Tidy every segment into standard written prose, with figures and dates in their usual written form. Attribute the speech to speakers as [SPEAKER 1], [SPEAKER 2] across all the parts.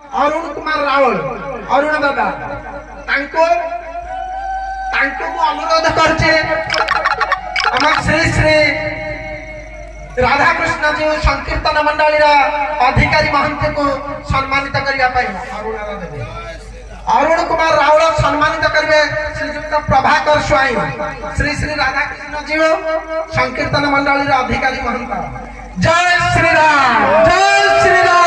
[SPEAKER 1] अरुण कुमार रावल अरुण दादा अनुरोध करछे श्री श्री राधाकृष्ण जी संकीर्तन मंडली अधिकारी महंत को सम्मानित करने अरुण कुमार रावल सम्मानित करेंगे श्रीयुक्त प्रभाकर स्वाई श्री श्री राधाकृष्ण जी संकीर्तन मंडली अधिकारी महंत। जय श्री राम जय श्री राम।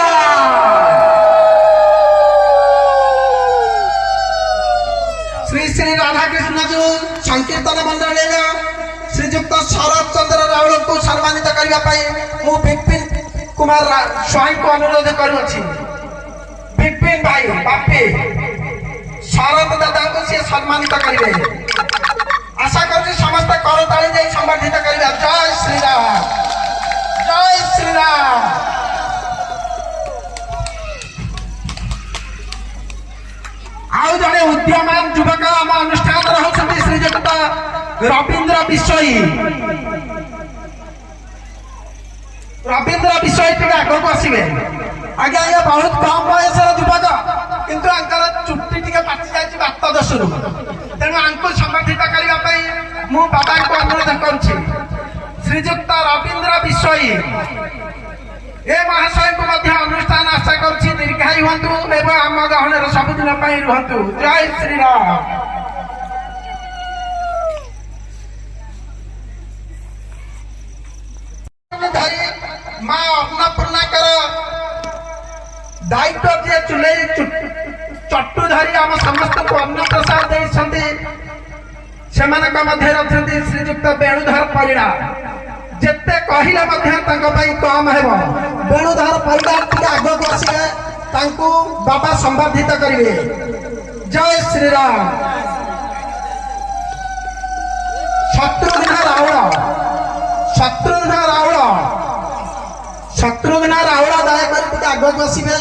[SPEAKER 1] श्री श्री राधाकृष्ण जी संकीर्तन मंडली श्रीयुक्त शरद चंद्र रावल को सम्मानित करने मु विपिन कुमार स्वाई को अनुरोध करुछि। विपिन भाई बापी शरद दादा को सी सम्मानित करेंगे आशा कर समस्त करताली दे संबर्धित करेंगे। जय श्री राम जय श्री राम। आउ जड़े उद्यमान युवक आम अनुष्ठान रहउछन्ति श्रीयुक्त रवींद्र विषयी टे आगे को आसवे आज्ञा ये बहुत कम बयस युवक किंतु चुट्टी टी पाचि जाए बात दशरु तेणु आंको संबर्धित करने मु बाबा को अनुरोध करुछि। श्रीयुक्त रवींद्र विषयी ए महाशय को मध्य अनुष्ठान आशा करुछि दीर्घायु हुंतु एवं आम गहन सबुदिन रुहतु। जय श्री राम। माँ अन्नपूर्णा दायित्व दिए चुले चट्टू धरी आम समस्त को अन्न प्रसाद देते श्रीयुक्त वेणुधर परिड़ा जिते कहले कम है वेणुधर परिड़ा आग को आसे बाबा संबर्धित करेंगे। जय श्री राम। शत्रुघ्न रावल दयाकर आग को आसवे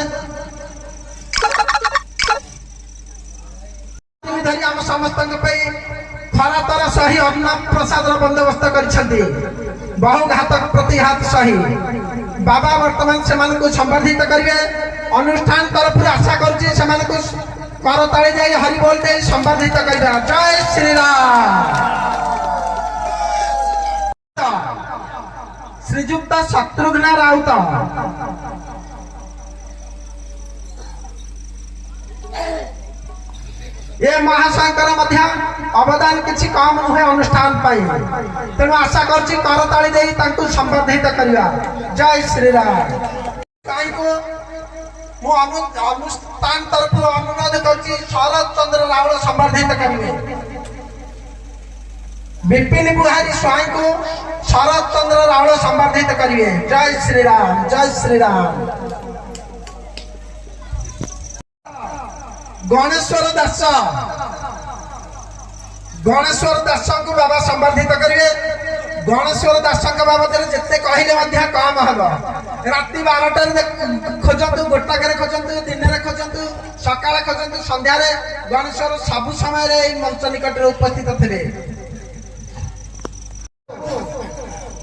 [SPEAKER 1] आम समस्त खरा तर सही अन्न प्रसाद बंदोबस्त कर बहु घातक प्रतिघात सही बाबा वर्तमान से संबर्धित करेंगे। अनुष्ठान तरफ आशा कर करताली दे हरि बोल दे संबर्धित करेंगे। जय श्री राम। श्रीयुक्त शत्रुघ्न राउत ये महाशंकर अवदान किसी कम नुहे अनुष्ठान तेणु आशा करताली दे संबर्धित करवा। जय श्री राम। अनुष्ठान तरफ अनुरोध कर शरद चंद्र रावल संबर्धित करेंगे। विपिन बुहारी स्वाई को शरद चंद्र रावल संबर्धित करेंगे। जय श्री राम जय श्री राम। गणेश्वर दास को बाबा संबर्धित करेंगे। गणेश्वर दास बाबद जिते कहले कम हम राति 12 खोजतु गोटाक खोजतु दिन में खोजतु सका खोजतु संध्या गणेश्वर सबु समय मंच निकट उपस्थित थे।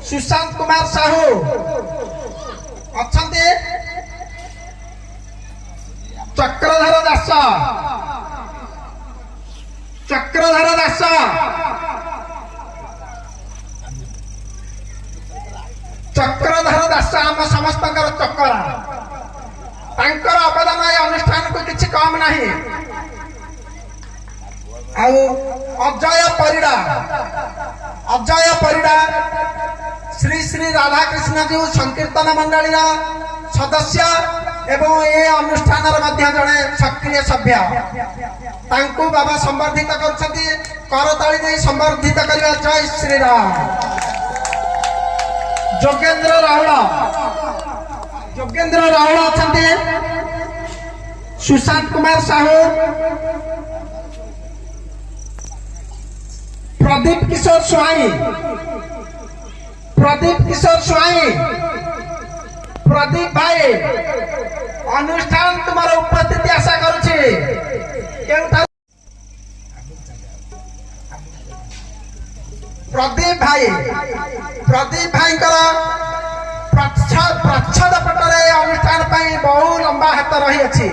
[SPEAKER 1] सुशांत कुमार साहू अच्छा चक्रधर दास आम समस्त चक्रा अवदान ये अनुष्ठान को किसी कम नहीं। अजय परिड़ा श्री श्री राधाकृष्ण जी संकीर्तन मंडली सदस्य एवं ये अनुष्ठान जड़े सक्रिय सभ्य बाबा संबर्धित करताली दे संबर्धित करवा। जय श्री राम। जोगेंद्र रावल अच्छा सुशांत कुमार साहू प्रदीप किशोर स्वाई प्रदीप भाई अनुष्ठान तुम्हारा उपस्थिति आशा करुछि। प्रदीप भाई ପ୍ରଚ୍ଛଦ ପଟରେ ଅନୁଷ୍ଠାନ ପାଇଁ ବହୁ ଲମ୍ବା ହାତ ରହିଅଛି।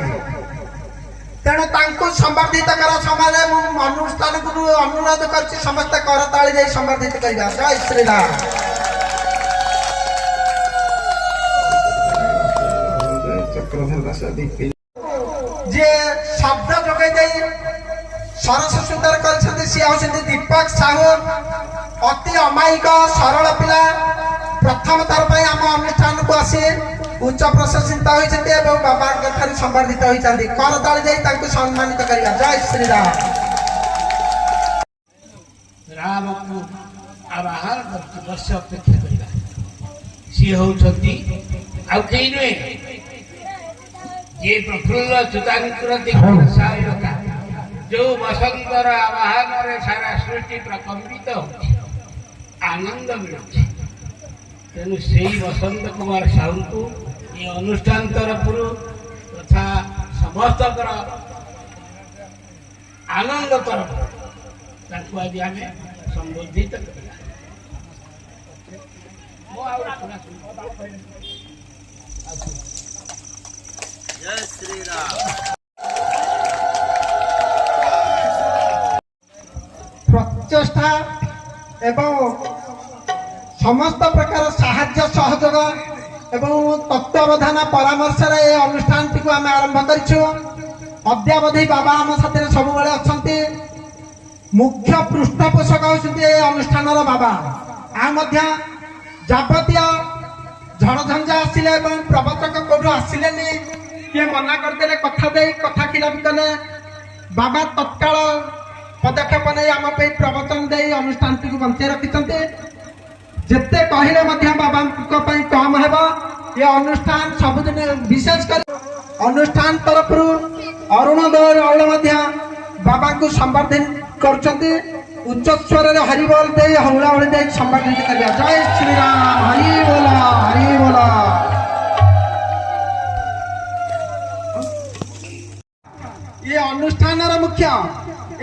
[SPEAKER 1] ତେଣୁ ତାଙ୍କୁ ସମ୍ବର୍ଦ୍ଧିତ କରା ସମୟରେ ମୁଁ ଅନୁଷ୍ଠାନକୁ ଅନୁରୋଧ କରୁଛି ସମସ୍ତେ କରତାଳି ଦେଇ ସମ୍ବର୍ଦ୍ଧିତ କରିବା। ଜୟ ଶ୍ରୀରାମ। ଯିଏ ଶବ୍ଦ ଯୋଗାଇ ଦେଇ ସରସ ସୁନ୍ଦର କରିଛନ୍ତି ସିଏ ହେଉଛନ୍ତି ଦୀପକ ସାହୁ। ଅତି ଅମାୟିକ ସରଳ ପିଲା। ପ୍ରଥମ ଥର ପାଇଁ ଆମ ଅନୁଷ୍ଠାନକୁ ଆସି ଉଚ୍ଚ ପ୍ରଶଂସିତ ହୋଇଛନ୍ତି ଏବଂ ବାବାଙ୍କ ଠାରୁ ସମ୍ବର୍ଦ୍ଧିତ ହୋଇଛନ୍ତି। କରତାଳି ଦେଇ ତାଙ୍କୁ ସମ୍ମାନିତ କରିବା। ଜୟ ଶ୍ରୀରାମ।
[SPEAKER 2] ରାମକୁ ଆବାହନ ବର୍ଷ ଅପେକ୍ଷା କରିବା। ସିଏ ହେଉଛନ୍ତି ଆଉ କେହି ନୁହେଁ, ଯିଏ ପ୍ରଫୁଲ୍ଲ ଚୂତାଙ୍କର ସହାୟତା, ଯୋଉ ବସନ୍ତର ଆବାହନରେ ସାରା ସୃଷ୍ଟି ପ୍ରକମ୍ପିତ ହେଉଛି, ଆନନ୍ଦ ମିଳୁଛି। ତେଣୁ ସେଇ ବସନ୍ତ କୁମାର ସାହୁଙ୍କୁ ଏ ଅନୁଷ୍ଠାନ ତରଫରୁ ତଥା ସମସ୍ତଙ୍କର ଆନନ୍ଦ ତରଫରୁ ତାଙ୍କୁ ଆଜି ଆମେ ସମ୍ବୋଧିତ କରିବା।
[SPEAKER 3] जय श्री राम।
[SPEAKER 1] ପ୍ରଚେଷ୍ଟା ଏବଂ ସମସ୍ତ ପ୍ରକାର ସାହାଯ୍ୟ ସହଯୋଗ ଏବଂ ତତ୍ତ୍ୱାବଧାନ ପରାମର୍ଶରେ ଏ ଅନୁଷ୍ଠାନଟିକୁ ଆମେ ଆରମ୍ଭ କରିଛୁ। ଅଦ୍ୟାବଧି ବାବା ଆମ ସାଥିରେ ସବୁବେଳେ ଅଛନ୍ତି। ମୁଖ୍ୟ ପୃଷ୍ଠପୋଷକ ହେଉଛନ୍ତି ଏ ଅନୁଷ୍ଠାନର ବାବା। ଆଉ ମଧ୍ୟ ଯାବତୀୟ ଝଡ଼ଝଞ୍ଜା ଆସିଲେ ଏବଂ ପ୍ରବଚକ କୋଉଠୁ ଆସିଲେନି, କିଏ ମନା କରିଦେଲେ, କଥା ଦେଇ କଥା ଖିଲାପ କଲେ, ବାବା ତତ୍କାଳ ପଦକ୍ଷେପ ନେଇ ଆମ ପାଇଁ ପ୍ରବଚନ ଦେଇ ଅନୁଷ୍ଠାନଟିକୁ ବଞ୍ଚାଇ ରଖିଛନ୍ତି। ଯେତେ କହିଲେ ମଧ୍ୟ ବାବାଙ୍କ ପାଇଁ କମ୍ ହେବ। ଏ ଅନୁଷ୍ଠାନ ସବୁଦିନ ବିଶେଷ କରି ଅନୁଷ୍ଠାନ ତରଫରୁ ଅରୁଣୋଦୟ ରାଉଳ ମଧ୍ୟ ବାବାଙ୍କୁ ସମ୍ବର୍ଦ୍ଧିତ କରୁଛନ୍ତି। ଉଚ୍ଚ ସ୍ୱରରେ ହରିବୋଲ ଦେଇ ହଉଳାହୁଳି ଦେଇ ସମ୍ବର୍ଦ୍ଧିତ କରିବା। ଜୟ ଶ୍ରୀରାମ। ହରିବୋଲ ହରିବୋଲ। ଏ ଅନୁଷ୍ଠାନର ମୁଖ୍ୟ,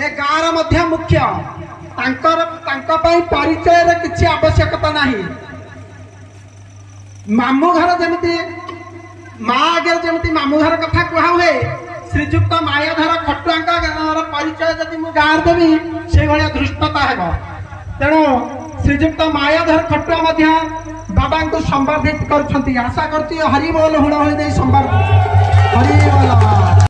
[SPEAKER 1] ଏ ଗାଁର ମଧ୍ୟ ମୁଖ୍ୟ। ତାଙ୍କ ପାଇଁ ପରିଚୟର କିଛି ଆବଶ୍ୟକତା ନାହିଁ। ମାମୁଁ ଘର ଯେମିତି ମା ଆଗରେ ଯେମିତି ମାମୁଁ ଘର କଥା କୁହା ହୁଏ, ଶ୍ରୀଯୁକ୍ତ ମାୟାଧର ଖଟୁଆଙ୍କ ପରିଚୟ ଯଦି ମୁଁ ଗାଁରେ ଦେବି ସେଇଭଳିଆ ଧୃଷ୍ଟତା ହେବ। ତେଣୁ ଶ୍ରୀଯୁକ୍ତ ମାୟାଧର ଖଟୁଆ ମଧ୍ୟ ବାବାଙ୍କୁ ସମ୍ବର୍ଦ୍ଧିତ କରୁଛନ୍ତି। ଆଶା କରୁଛି ହରିବୋଲ ହୁଳହୁଳି ଦେଇ ସମ୍ବର୍ଦ୍ଧିତ। ହରିବୋଲ।